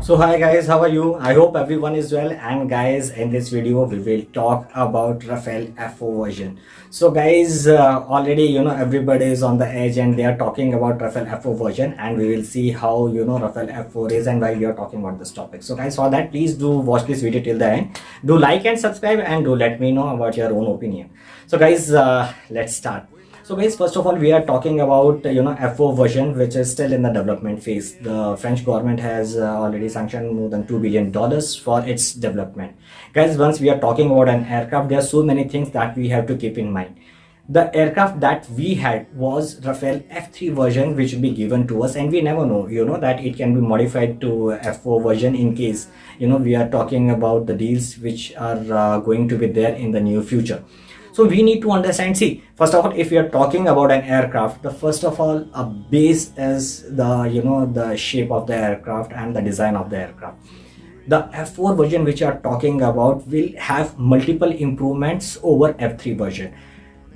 So hi guys, how are you? I hope everyone is well. And guys, in this video we will talk about RAFALE F4 version. So guys, already everybody is on the edge and they are talking about RAFALE F4 version, and we will see how RAFALE F4 is and why we are talking about this topic. So guys, for that please do watch this video till the end. Do like and subscribe and do let me know about your own opinion. So guys, let's start. So guys, first of all, we are talking about F4 version, which is still in the development phase. The French government has already sanctioned more than $2 billion for its development. Guys, once we are talking about an aircraft, there are so many things that we have to keep in mind. The aircraft that we had was RAFALE F3 version, which will be given to us, and we never know that it can be modified to F4 version in case we are talking about the deals which are going to be there in the near future. So we need to understand, see, first of all, if we are talking about an aircraft, the first of all, a base is the shape of the aircraft and the design of the aircraft. The F4 version which you are talking about will have multiple improvements over F3 version.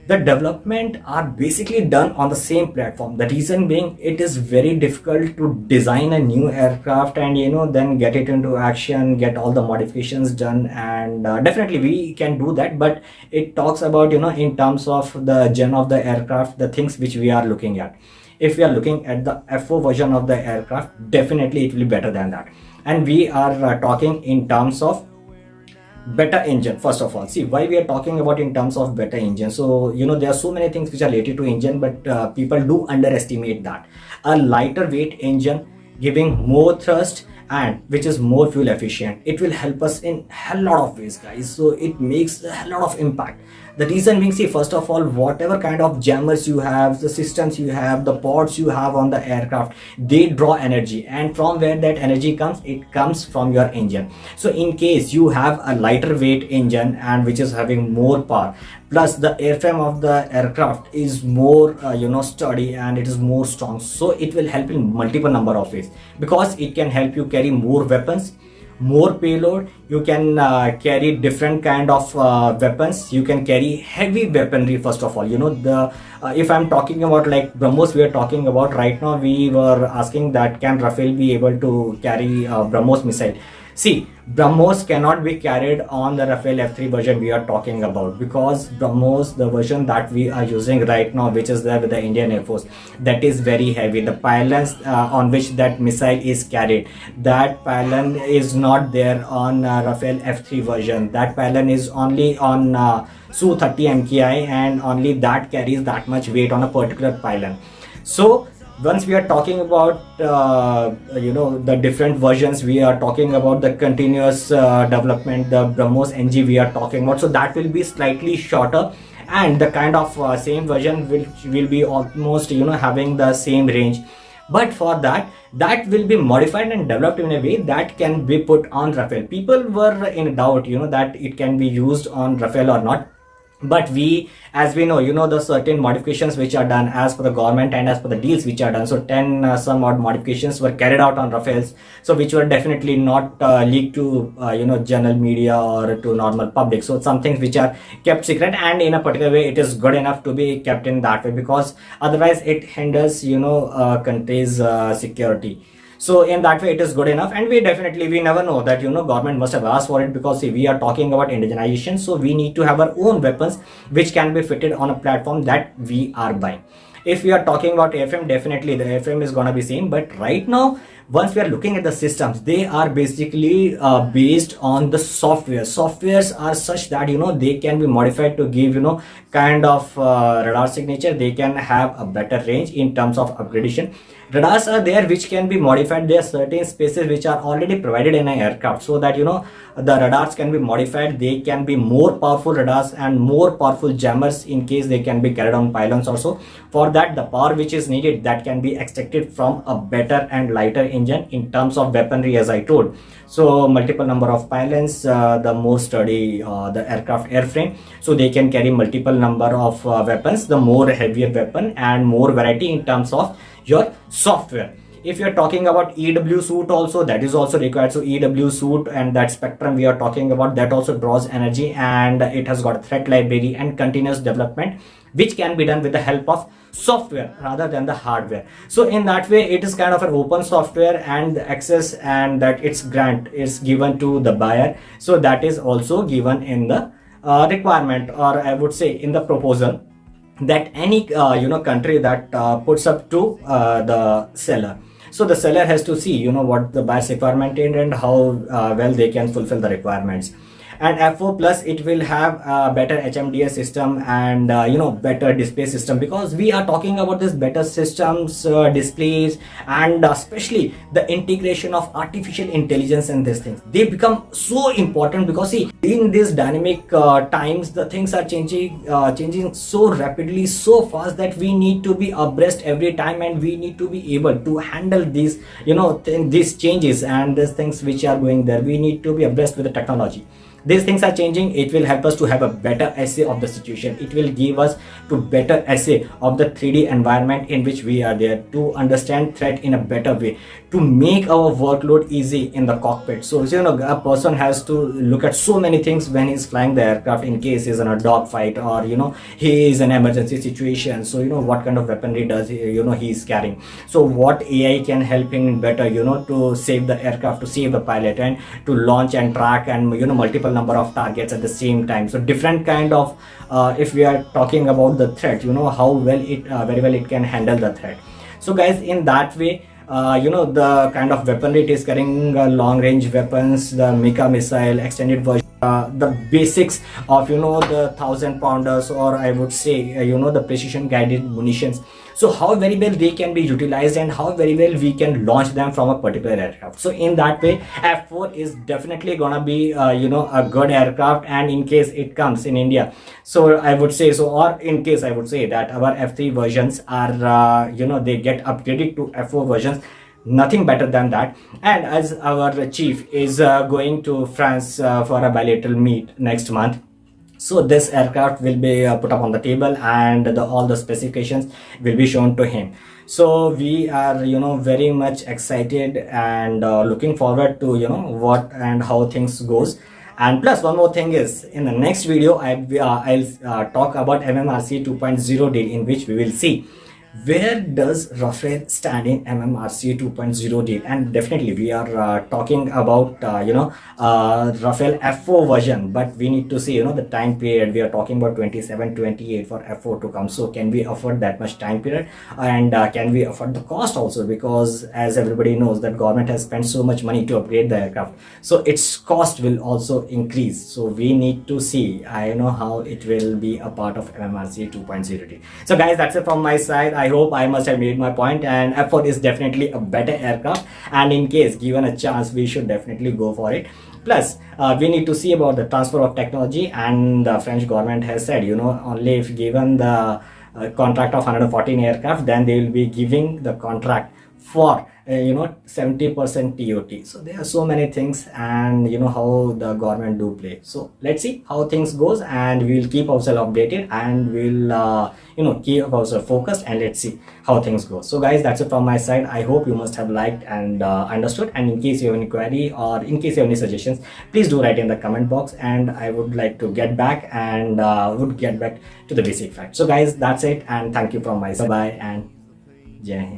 The development are basically done on the same platform. The reason being, it is very difficult to design a new aircraft and then get it into action, get all the modifications done, and definitely we can do that, but it talks about in terms of the gen of the aircraft, the things which we are looking at. If we are looking at the F4 version of the aircraft, definitely it will be better than that. And we are talking in terms of better engine. First of all, see why we are talking about in terms of better engine. So there are so many things which are related to engine, but people do underestimate that. A lighter weight engine giving more thrust and which is more fuel efficient, it will help us in a lot of ways, guys. So it makes a lot of impact. The reason being, see, first of all, whatever kind of jammers you have, the systems you have, the pods you have on the aircraft, they draw energy, and from where that energy comes, it comes from your engine. So in case you have a lighter weight engine and which is having more power, plus the airframe of the aircraft is more sturdy and it is more strong, so it will help in multiple number of ways, because it can help you carry more weapons, more payload. You can carry different kind of weapons. You can carry heavy weaponry. First of all, if I'm talking about like BrahMos, we are talking about right now, we were asking that can RAFALE be able to carry BrahMos missile. See, BrahMos cannot be carried on the RAFALE F3 version we are talking about, because BrahMos, the version that we are using right now, which is there with the Indian Air Force, that is very heavy. The pylons on which that missile is carried, that pylon is not there on RAFALE F3 version. That pylon is only on Su-30 MKI, and only that carries that much weight on a particular pylon. So once we are talking about the different versions, we are talking about the continuous development, the BrahMos NG we are talking about, so that will be slightly shorter, and the kind of same version will be almost having the same range. But for that will be modified and developed in a way that can be put on RAFALE. People were in doubt that it can be used on RAFALE or not. But as we know, the certain modifications which are done as per the government and as per the deals which are done. So 10 some odd modifications were carried out on RAFALEs, so which were definitely not leaked to general media or to normal public. So some things which are kept secret, and in a particular way it is good enough to be kept in that way, because otherwise it hinders country's security. So in that way it is good enough, and we never know that government must have asked for it, because see, we are talking about indigenization, so we need to have our own weapons which can be fitted on a platform that we are buying. If we are talking about airframe, definitely the airframe is gonna be same, but right now once we are looking at the systems, they are basically based on the software. Softwares are such that they can be modified to give kind of radar signature. They can have a better range in terms of upgradation. Radars are there which can be modified. There are certain spaces which are already provided in an aircraft, so that the radars can be modified. They can be more powerful radars and more powerful jammers in case they can be carried on pylons also. For that, the power which is needed, that can be extracted from a better and lighter engine in terms of weaponry, as I told. So multiple number of pylons, the more sturdy the aircraft airframe, so they can carry multiple number of weapons, the more heavier weapon, and more variety in terms of your software. If you're talking about EW suit also, that is also required. So EW suit and that spectrum we are talking about, that also draws energy, and it has got a threat library and continuous development, which can be done with the help of software rather than the hardware. So in that way, it is kind of an open software, and the access and that its grant is given to the buyer. So that is also given in the requirement, or I would say in the proposal, that any country that puts up to the seller. So the seller has to see what the buyer's requirement is and how well they can fulfill the requirements. And F4 Plus, it will have a better HMDS system and better display system, because we are talking about this better systems, displays, and especially the integration of artificial intelligence and these things. They become so important because see, in these dynamic times, the things are changing so rapidly, so fast, that we need to be abreast every time, and we need to be able to handle these these changes and these things which are going there. We need to be abreast with the technology. These things are changing. It will help us to have a better essay of the situation. It will give us to better essay of the 3D environment in which we are there, to understand threat in a better way, to make our workload easy in the cockpit. So a person has to look at so many things when he's flying the aircraft, in case he's in a dogfight, or he is in an emergency situation. So what kind of weaponry does he is carrying. So what AI can help him better to save the aircraft, to save the pilot, and to launch and track and multiple number of targets at the same time. So different kind of if we are talking about the threat, how well it very well it can handle the threat. So guys, in that way, the kind of weaponry it is carrying, long range weapons, the Mmrca missile, extended version, the basics of the 1,000-pounders, or I would say the precision guided munitions. So how very well they can be utilized, and how very well we can launch them from a particular aircraft. So in that way, F4 is definitely gonna be a good aircraft. And in case it comes in India, so I would say so, or in case I would say that our F3 versions are they get upgraded to F4 versions, nothing better than that. And as our chief is going to France for a bilateral meet next month, so this aircraft will be put up on the table, and all the specifications will be shown to him. So we are very much excited and looking forward to what and how things goes. And plus, one more thing is, in the next video I'll talk about Mmrca 2.0 deal, in which we will see where does Rafale stand in Mmrca 2.0 deal. And definitely we are talking about Rafale F4 version, but we need to see the time period. We are talking about 27-28 for F4 to come. So can we afford that much time period, and can we afford the cost also, because as everybody knows that government has spent so much money to upgrade the aircraft, so its cost will also increase. So we need to see how it will be a part of Mmrca 2.0 deal. So guys, that's it from my side. I hope I must have made my point, and F4 is definitely a better aircraft, and in case given a chance, we should definitely go for it. Plus, we need to see about the transfer of technology, and the French government has said, only if given the contract of 114 aircraft, then they will be giving the contract for 70% TOT. So there are so many things, and how the government do play. So let's see how things goes, and we'll keep ourselves updated, and we'll keep ourselves focused, and let's see how things go. So guys, that's it from my side. I hope you must have liked and understood, and in case you have any query, or in case you have any suggestions, please do write in the comment box, and I would like to get back and would get back to the basic facts. So guys, that's it, and thank you from my side. Bye, and Jai Hind.